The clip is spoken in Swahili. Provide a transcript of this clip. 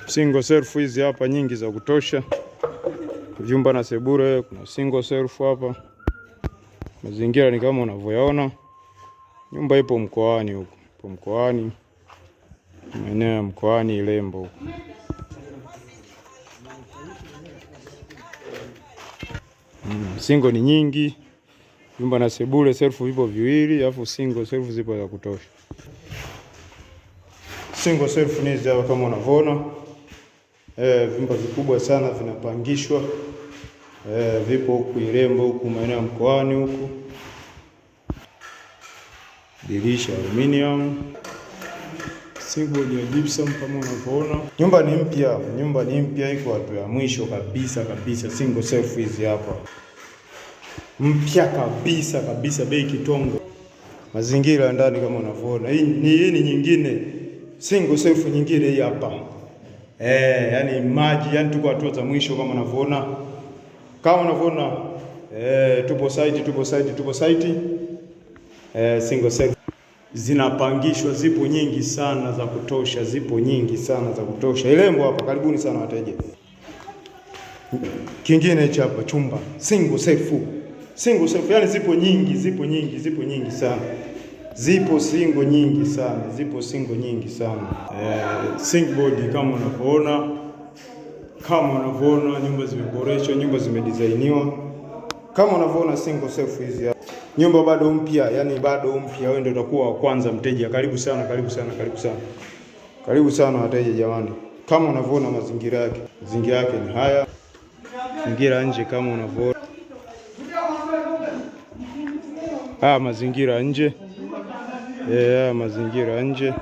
Single self hizi hapa nyingi za kutosha. Vyumba na sebure, kuna single self hapa. Mazingira ni kama unavyoyaona. Nyumba ipo mkoani huko. Ipo mkoani. Maeneo ya mkoani Ilembo huko. Single ni nyingi. Vyumba na sebure self vipo viwili, alafu single self zipo za kutosha. Single self ni hizi hapa kama unavyoona. Vyumba vikubwa sana vinapangishwa. Vipo huku Ilembo huku maeneo ya mkoani huku. Dirisha aluminium. Single ni gypsum kama unavyoona. Nyumba ni mpya iko hatua ya mwisho kabisa. Single self hizi hapa. Mpya kabisa bei kitongo. Mazingira ndani kama unavyoona. Hii ni nyingine. Single self nyingine hii hapa. Yani maji, yani tuko hatua za mwisho kama unavyoona. Tupo site. Single self zinapangishwa, zipo nyingi sana za kutosha. Ilembo hapa, karibuni sana wateja. Kingine hapa chumba single self yani zipo nyingi sana. Zipo single nyingi sana. Single board kama unavyoona, nyumba zimeboreshwa, nyumba zimedesigniwa. Kama unavyoona single self hizi hapa. Nyumba bado mpya, wewe ndio utakuwa wa kwanza mteja. Karibu sana wateja jamani. Kama unavyoona mazingira yake ni haya. Mazingira nje kama unavyoona. Mazingira nje. Mazingira nje.